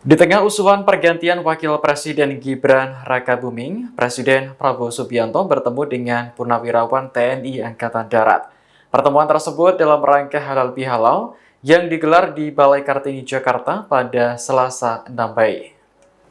Di tengah usulan pergantian Wakil Presiden Gibran Rakabuming, Presiden Prabowo Subianto bertemu dengan Purnawirawan TNI Angkatan Darat. Pertemuan tersebut dalam rangka halal bihalal yang digelar di Balai Kartini, Jakarta pada Selasa 6 Mei.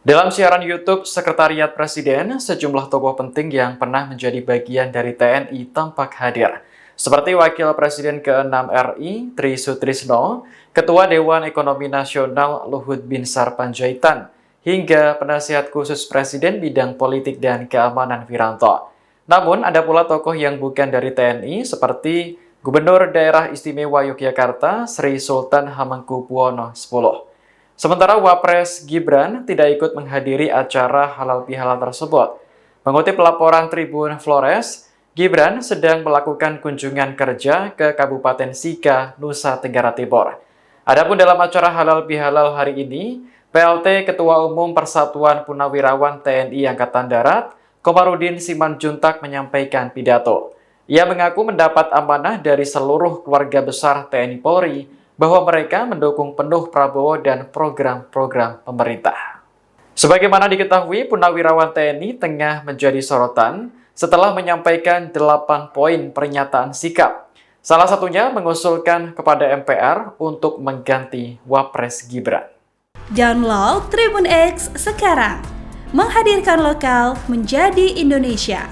Dalam siaran YouTube Sekretariat Presiden, sejumlah tokoh penting yang pernah menjadi bagian dari TNI tampak hadir, seperti Wakil Presiden ke-6 RI Tri Sutrisno, Ketua Dewan Ekonomi Nasional Luhut Binsar Panjaitan, hingga penasihat khusus Presiden bidang politik dan keamanan Wiranto. Namun, ada pula tokoh yang bukan dari TNI seperti Gubernur Daerah Istimewa Yogyakarta Sri Sultan Hamengkubuwono X. Sementara Wapres Gibran tidak ikut menghadiri acara halal bihalal tersebut. Mengutip laporan Tribun Flores, Gibran sedang melakukan kunjungan kerja ke Kabupaten Sika, Nusa Tenggara Timur. Adapun dalam acara halal bihalal hari ini, PLT Ketua Umum Persatuan Purnawirawan TNI Angkatan Darat, Komarudin Simanjuntak menyampaikan pidato. Ia mengaku mendapat amanah dari seluruh keluarga besar TNI Polri bahwa mereka mendukung penuh Prabowo dan program-program pemerintah. Sebagaimana diketahui, Purnawirawan TNI tengah menjadi sorotan setelah menyampaikan 8 poin pernyataan sikap. Salah satunya mengusulkan kepada MPR untuk mengganti Wapres Gibran. Download Tribun X sekarang, menghadirkan lokal menjadi Indonesia.